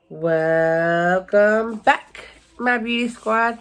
Welcome back, my beauty squad.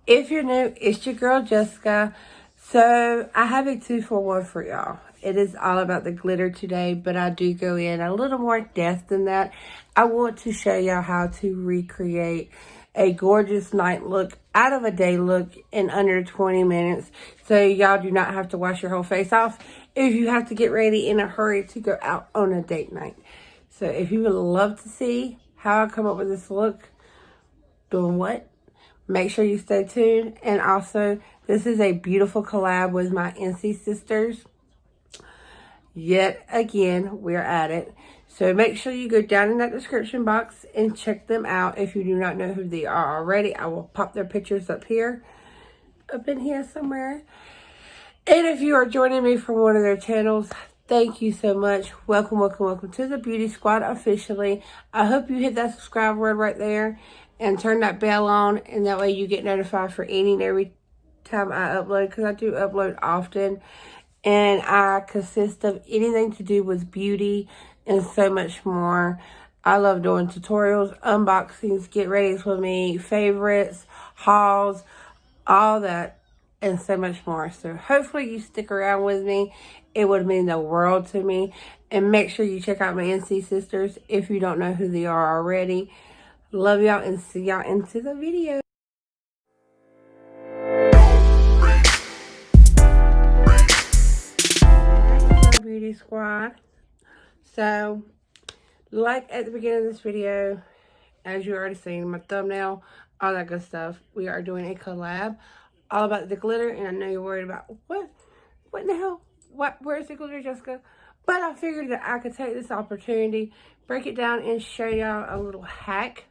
If you're new, it's your girl Jessica. So I have a 2-for-1 for y'all. It is all about the glitter today, but I do go in a little more depth than that. I want to show y'all how to recreate a gorgeous night look out of a day look in under 20 minutes. So y'all do not have to wash your whole face off if you have to get ready in a hurry to go out on a date night. So if you would love to see how I come up with this look, doing what? Make sure you stay tuned. And also, this is a beautiful collab with my NC sisters. Yet again, we're at it. So make sure you go down in that description box and check them out. If you do not know who they are already, I will pop their pictures up in here somewhere. And if you are joining me from one of their channels, thank you so much. Welcome, welcome, welcome to the Beauty Squad officially. I hope you hit that subscribe word right there and turn that bell on, and that way you get notified for any and every time I upload, because I do upload often. And I consist of anything to do with beauty and so much more. I love doing tutorials, unboxings, get ready with me, favorites, hauls, all that, and so much more. So hopefully you stick around with me. It would mean the world to me. And make sure you check out my NC sisters if you don't know who they are already. Love y'all and see y'all into the video. Beauty squad. So, like at the beginning of this video, as you already seen, my thumbnail, all that good stuff, we are doing a collab all about the glitter. And I know you're worried about what in the hell, where's the glitter, Jessica? But I figured that I could take this opportunity, break it down, and show y'all a little hack.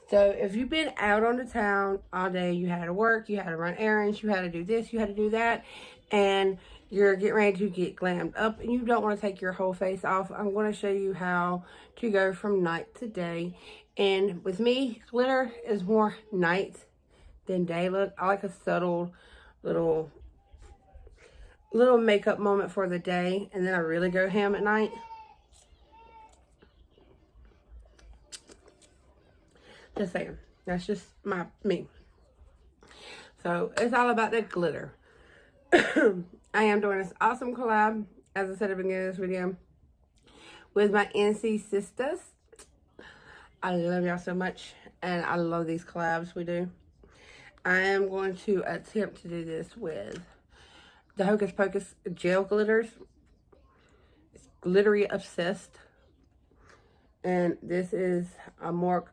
So if you've been out on the town all day, you had to work, you had to run errands, you had to do this, you had to do that, and you're getting ready to get glammed up and you don't want to take your whole face off, I'm going to show you how to go from night to day. And with me, glitter is more night than day look. I like a subtle little makeup moment for the day, and then I really go ham at night. Just saying. That's just me. So it's all about the glitter. I am doing this awesome collab, as I said at the beginning of this video, with my NC sisters. I love y'all so much, and I love these collabs we do. I am going to attempt to do this with the Hocus Pocus gel glitters. It's glittery obsessed. And this is a Mork.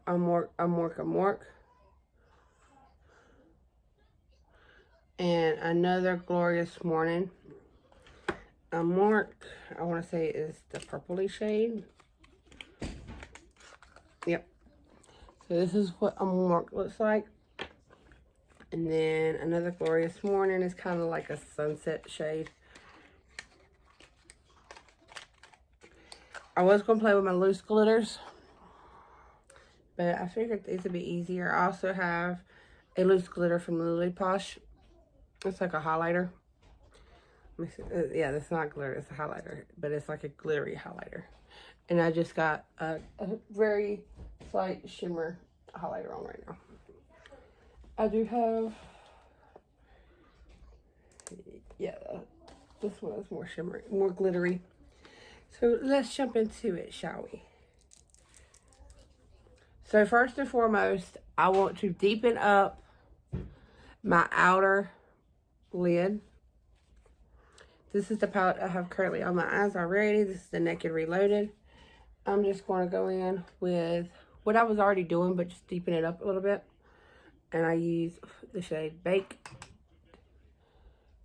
And another Glorious Morning. A Mork, I want to say is the purpley shade. Yep. So this is what a Mork looks like. And then another Glorious Morning is kind of like a sunset shade. I was going to play with my loose glitters, but I figured these would be easier. I also have a loose glitter from Lily Posh. It's like a highlighter. Yeah, that's not glitter, it's a highlighter, but it's like a glittery highlighter. And I just got a very slight shimmer highlighter on right now. I do have, yeah, this one is more shimmery, more glittery. So let's jump into it, shall we? So first and foremost, I want to deepen up my outer lid. This is the palette I have currently on my eyes already. This is the Naked Reloaded. I'm just going to go in with what I was already doing, but just deepen it up a little bit. And I use the shade Bake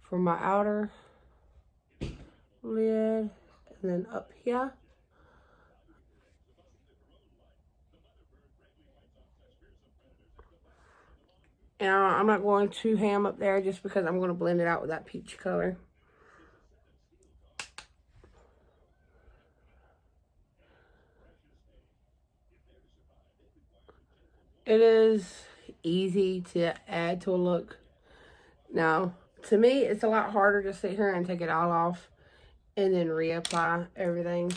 for my outer lid. And then up here, and I'm not going too ham up there just because I'm going to blend it out with that peach color. It is easy to add to a look. Now, to me, it's a lot harder to sit here and take it all off and then reapply everything.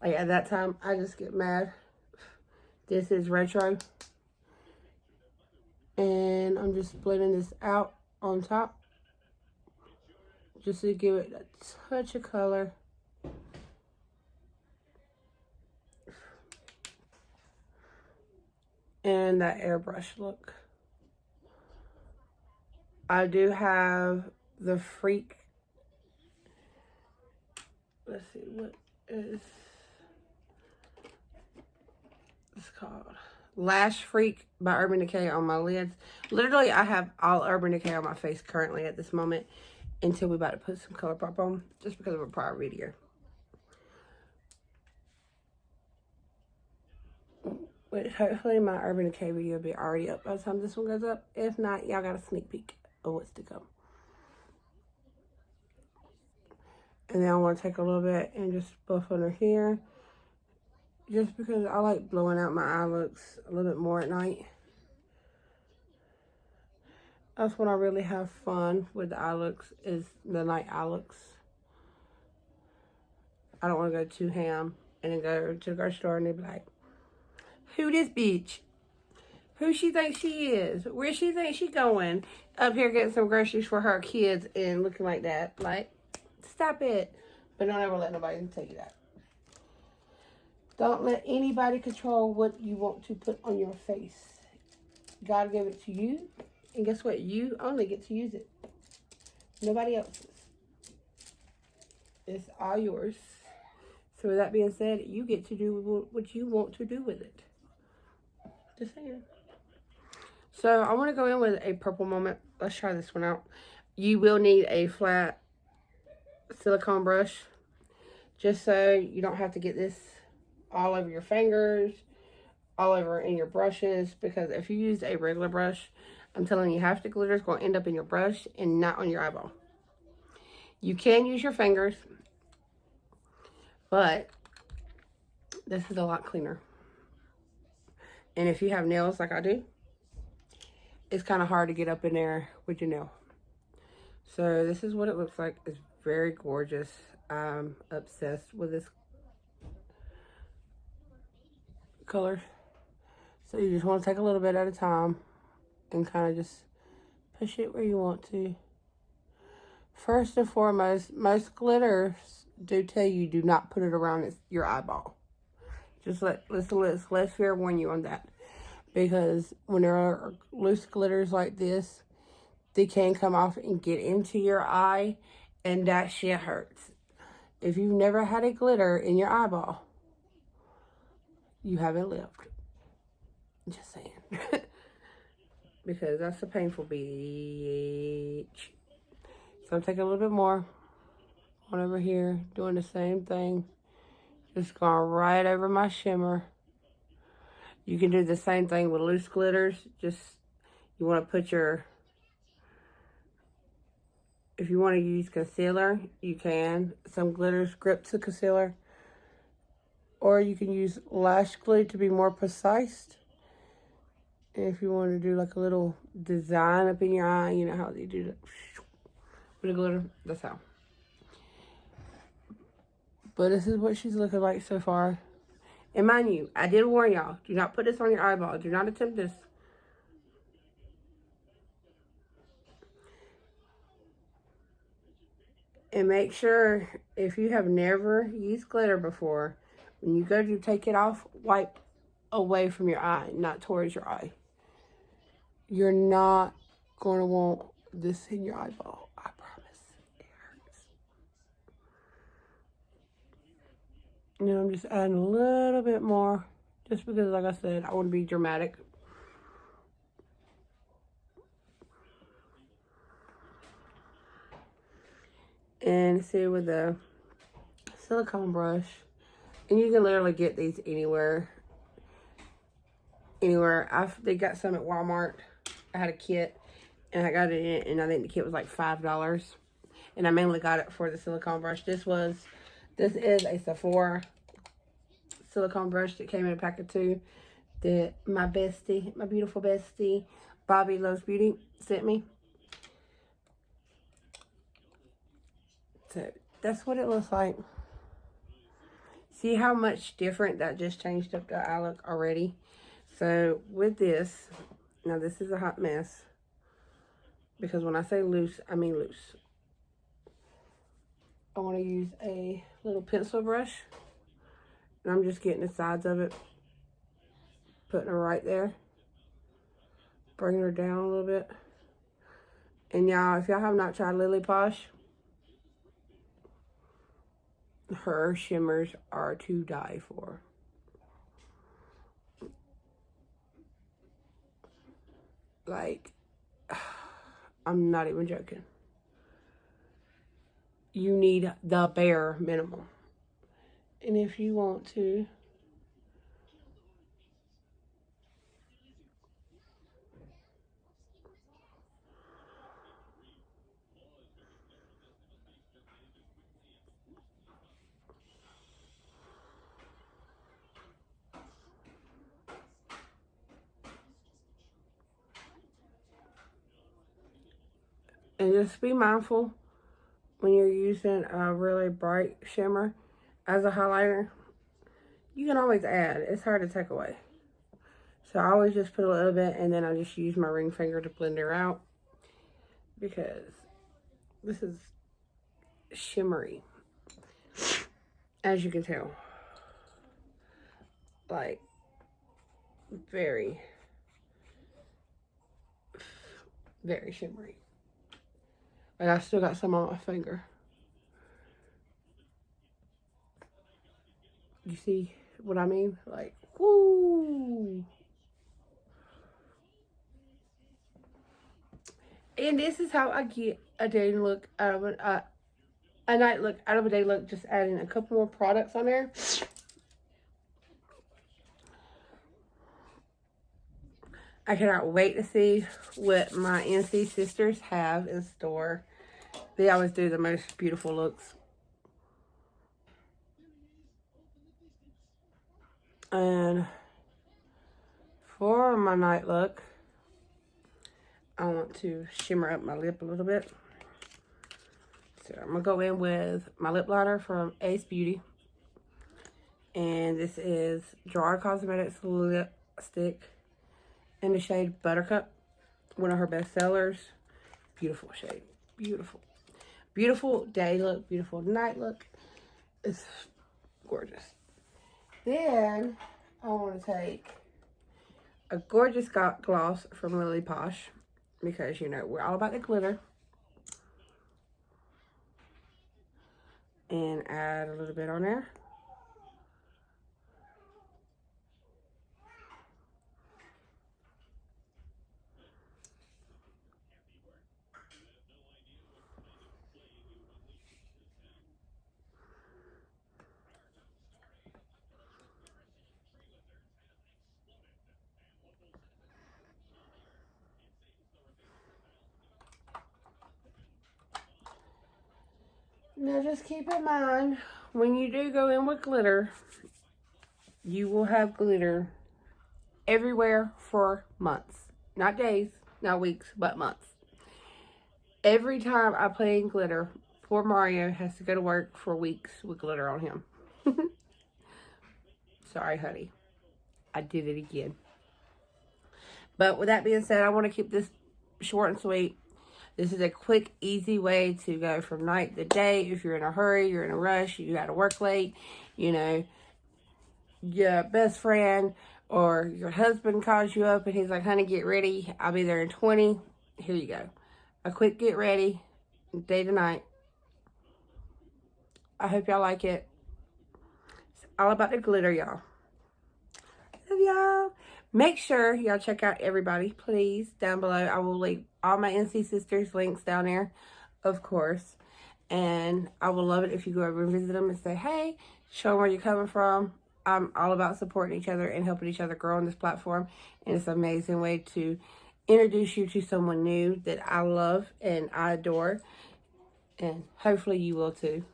Like at that time, I just get mad. This is retro. And I'm just blending this out on top. Just to give it a touch of color. And that airbrush look. I do have the Freak. Let's see, what is it's called? Lash Freak by Urban Decay on my lids. Literally, I have all Urban Decay on my face currently at this moment until we're about to put some ColourPop on, just because of a prior video. Which hopefully my Urban Decay video will be already up by the time this one goes up. If not, y'all got a sneak peek of what's to come. And then I want to take a little bit and just buff under here. Just because I like blowing out my eye looks a little bit more at night. That's when I really have fun with the eye looks, is the night eye looks. I don't want to go too ham and then go to the grocery store and they be like, who this bitch? Who she thinks she is? Where she thinks she going? Up here getting some groceries for her kids and looking like that. Like, stop it. But don't ever let nobody tell you that. Don't let anybody control what you want to put on your face. God gave it to you. And guess what? You only get to use it. Nobody else's. It's all yours. So with that being said, you get to do what you want to do with it. Just saying. So I want to go in with a purple moment. Let's try this one out. You will need a flat silicone brush. Just so you don't have to get this all over your fingers, all over in your brushes. Because if you use a regular brush, I'm telling you, half the glitter is going to end up in your brush and not on your eyeball. You can use your fingers, but this is a lot cleaner. And if you have nails like I do, it's kind of hard to get up in there with your nail. So this is what it looks like. It's very gorgeous. I'm obsessed with this color. So you just want to take a little bit at a time and kind of just push it where you want to. First and foremost, most glitters do tell you do not put it around your eyeball. Just let's fair warn you on that. Because when there are loose glitters like this, they can come off and get into your eye, and that shit hurts. If you've never had a glitter in your eyeball, you haven't lived. Just saying. Because that's a painful bitch. So I'm taking a little bit more. One over here, doing the same thing. Just going right over my shimmer. You can do the same thing with loose glitters. Just, you want to put your, if you want to use concealer, you can. Some glitters grip to concealer. Or you can use lash glue to be more precise. And if you want to do like a little design up in your eye, you know how they do that with the glitter, that's how. But this is what she's looking like so far. And mind you, I did warn y'all, do not put this on your eyeball. Do not attempt this. And make sure, if you have never used glitter before, when you go to take it off, wipe away from your eye, not towards your eye. You're not going to want this in your eyeball. I promise. It hurts. And I'm just adding a little bit more. Just because, like I said, I want to be dramatic. And see, with the silicone brush, and you can literally get these anywhere. They got some at Walmart. I had a kit, and I got it in, and I think the kit was like $5. And I mainly got it for the silicone brush. This is a Sephora silicone brush that came in a pack of 2 that my bestie, my beautiful bestie, Bobby Loves Beauty, sent me. So that's what it looks like. See how much different that just changed up the eye look already? So with this, now this is a hot mess. Because when I say loose, I mean loose. I want to use a little pencil brush. And I'm just getting the sides of it. Putting her right there. Bringing her down a little bit. And y'all, if y'all have not tried Lily Posh, her shimmers are to die for. Like, I'm not even joking. You need the bare minimum. And if you want to, and just be mindful when you're using a really bright shimmer as a highlighter. You can always add. It's hard to take away. So I always just put a little bit, and then I just use my ring finger to blend her out. Because this is shimmery. As you can tell. Like, very, very shimmery. Like, I still got some on my finger. You see what I mean? Like, woo! And this is how I get a day look out of a night look out of a day look. Just adding a couple more products on there. I cannot wait to see what my NC sisters have in store. They always do the most beautiful looks. And for my night look, I want to shimmer up my lip a little bit. So I'm going to go in with my lip liner from Ace Beauty. And this is Gerard Cosmetics lipstick in the shade Buttercup. One of her best sellers. Beautiful shade. Beautiful. Beautiful day look. Beautiful night look. It's gorgeous. Then I want to take a gorgeous gloss from Lily Posh. Because, you know, we're all about the glitter. And add a little bit on there. Now just keep in mind, when you do go in with glitter, you will have glitter everywhere for months. Not days, not weeks, but months. Every time I play in glitter, poor Mario has to go to work for weeks with glitter on him. Sorry, honey. I did it again. But with that being said, I want to keep this short and sweet. This is a quick, easy way to go from night to day. If you're in a hurry, you're in a rush, you got to work late, you know, your best friend or your husband calls you up and he's like, honey, get ready. I'll be there in 20. Here you go. A quick get ready, day to night. I hope y'all like it. It's all about the glitter, y'all. Love y'all. Make sure y'all check out everybody, please, down below. I will leave all my NC Sisters links down there, of course. And I would love it if you go over and visit them and say, hey, show them where you're coming from. I'm all about supporting each other and helping each other grow on this platform. And it's an amazing way to introduce you to someone new that I love and I adore. And hopefully you will too.